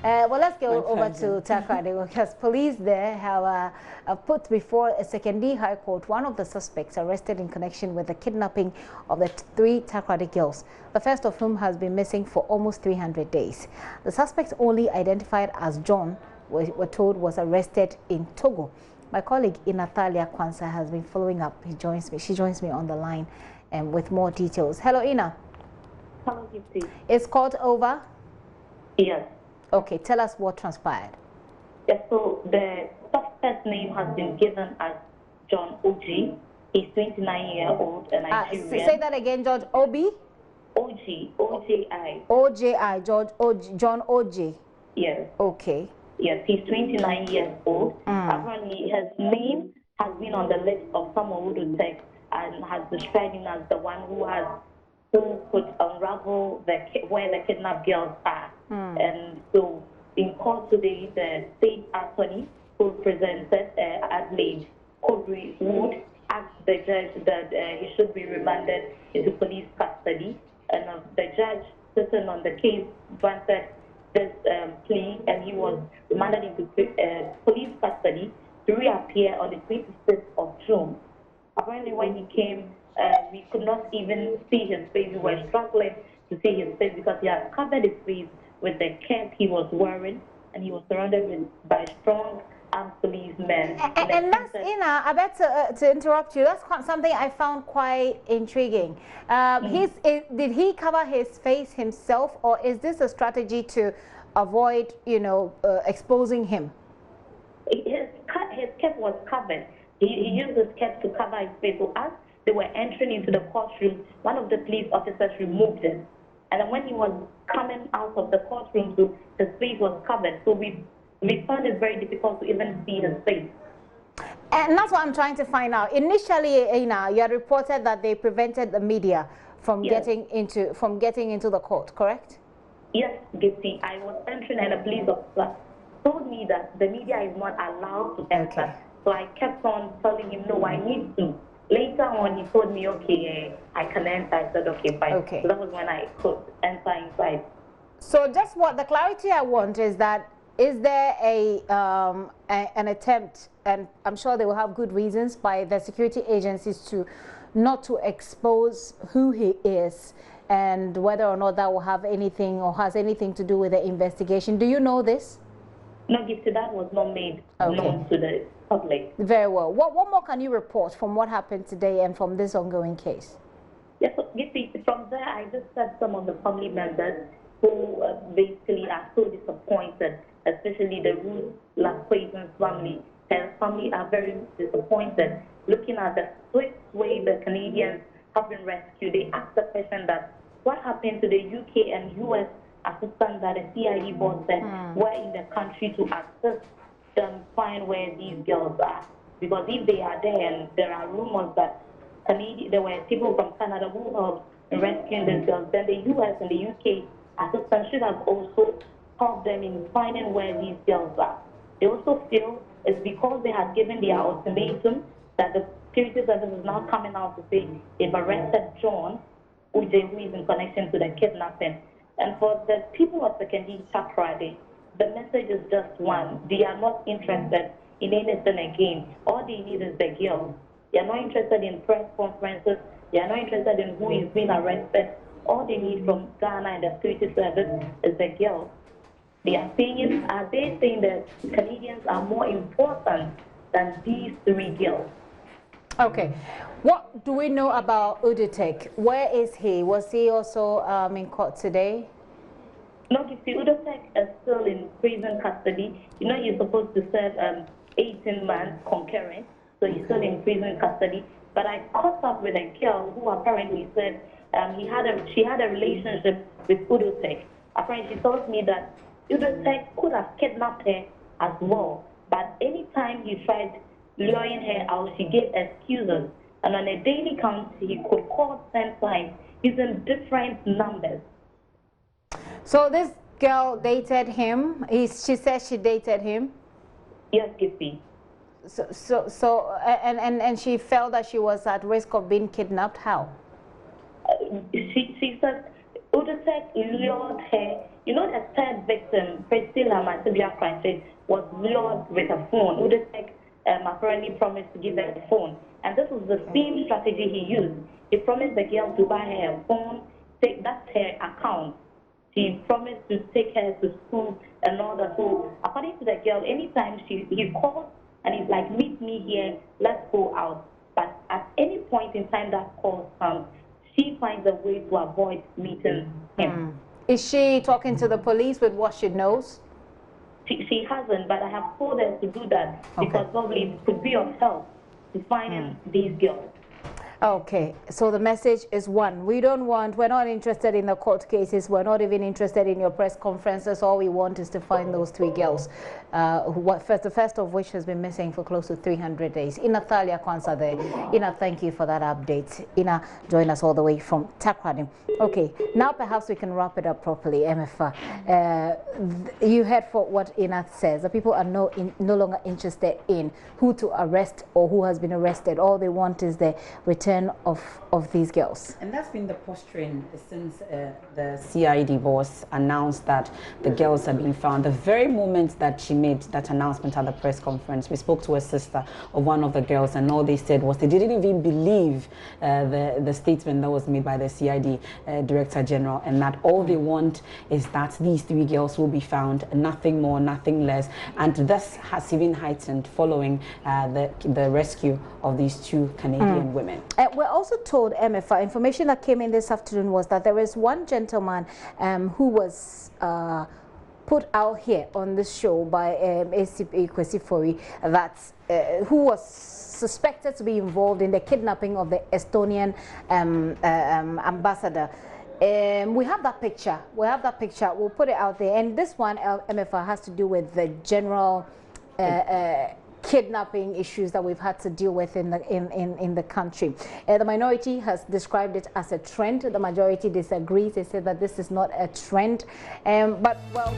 Well, let's go over to Takoradi because police there have put before a second High Court one of the suspects arrested in connection with the kidnapping of the three Takoradi girls, the first of whom has been missing for almost 300 days. The suspect, only identified as John, we're told was arrested in Togo. My colleague Natalia Kwanzaa has been following up. She joins me on the line with more details. Hello, Ina. Hello, Gifty. Is court over? Yes. Okay, tell us what transpired. Yes, so the suspect's name has been given as John Oji. He's 29-year-old and Nigerian. Say that again, George Obi? Oji, O-J-I. O-J-I, John Oji. Yes. Okay. Yes, he's 29 years old. Apparently, his name has been on the list of someone who would take and has described him as the one who could unravel where the kidnapped girls are. And so, in court today, the state attorney who presented Adelaide Kobri Wood asked the judge that he should be remanded into police custody. And the judge sitting on the case granted this plea, and he was remanded into police custody to reappear on the 26th of June. Apparently, when he came, we could not even see his face. We were struggling to see his face because he had covered his face with the cap he was wearing, and he was surrounded by strong armed policemen. And that's, Ina, I bet to interrupt you, that's something I found quite intriguing. Did he cover his face himself, or is this a strategy to avoid, exposing him? His cap was covered. He used his cap to cover his face. So as they were entering into the courtroom, one of the police officers removed him. And then when he was coming out of the courtroom, so his face was covered. So we found it very difficult to even see his face. And that's what I'm trying to find out. Initially, Ina, you had reported that they prevented the media from getting into the court, correct? Yes, Gipsy. I was entering and a police officer told me that the media is not allowed to enter. Okay. So I kept on telling him, no, I need to. Later on, he told me, okay, I can enter. I said, okay, fine. Okay. So that was when I could enter inside. So just what the clarity I want is that, is there an attempt, and I'm sure they will have good reasons, by the security agencies to not to expose who he is, and whether or not that will have anything or has anything to do with the investigation? Do you know this? No, Gipsy, that was not made known to the public. Very well. What more can you report from what happened today and from this ongoing case? Yes, so Gipsy, from there I just said some of the family members who basically are so disappointed, especially the Ruth Laquaison's family. Her family are very disappointed looking at the swift way the Canadians have been rescued. They asked the question that what happened to the UK and US assistants that the CID board said were in the country to assist them find where these girls are. Because if they are there, and there are rumors that there were people from Canada who helped in rescuing these girls, then the US and the UK assistants should have also helped them in finding where these girls are. They also feel it's because they had given their ultimatum that the security service is now coming out to say they've arrested John Uche, who is in connection to the kidnapping. And for the people of the Takoradi, the message is just one. They are not interested in anything again. All they need is the girls. They are not interested in press conferences. They are not interested in who is being arrested. All they need from Ghana and the security service is the girls. Are they saying that Canadians are more important than these three girls? Okay. What do we know about Udotek? Where is he? Was he also in court today? No, you see, Udotek is still in prison custody. You know, he's supposed to serve 18 months concurrent, so he's still in prison custody. But I caught up with a girl who apparently said she had a relationship with Udotek. Apparently, she told me that Udotek could have kidnapped her as well. But anytime he tried luring her out, she gave excuses. And on a daily count, he could call 10 times using different numbers. So this girl dated him. She says she dated him. Yes, Gipsy. And she felt that she was at risk of being kidnapped. How? She said Udusek lured her. You know, the third victim, Priscilla Matibian Francis, was lured with a phone. Udusek apparently promised to give her a phone. And this was the same strategy he used. He promised the girl to buy her a phone, that's her account. He promised to take her to school and all that. So according to the girl, anytime he calls and he's like, meet me here, let's go out. But at any point in time that call comes, she finds a way to avoid meeting him. Is she talking to the police with what she knows? She hasn't, but I have told her to do that because probably it could be of help to finding these girls. Okay, so the message is one. We're not interested in the court cases. We're not even interested in your press conferences. All we want is to find those 3 girls, the first of which has been missing for close to 300 days. Ina Thalia Kwanza there. Ina, thank you for that update. Ina, join us all the way from Takoradi. Okay, now perhaps we can wrap it up properly, MFA. You heard for what Ina says. The people are no longer interested in who to arrest or who has been arrested. All they want is the return of these girls. And that's been the posturing since the CID boss announced that the girls are being found. The very moment that she made that announcement at the press conference, we spoke to a sister of one of the girls, and all they said was they didn't even believe the statement that was made by the CID Director General, and that all they want is that these 3 girls will be found, nothing more, nothing less. And this has even heightened following the rescue of these 2 Canadian women. We're also told, MFA, information that came in this afternoon was that there is one gentleman who was put out here on this show by ACP Kwesifori who was suspected to be involved in the kidnapping of the Estonian ambassador. We have that picture. We'll put it out there. And this one, MFA, has to do with the general kidnapping issues that we've had to deal with in the country. The minority has described it as a trend. The majority disagrees. They say that this is not a trend. But well.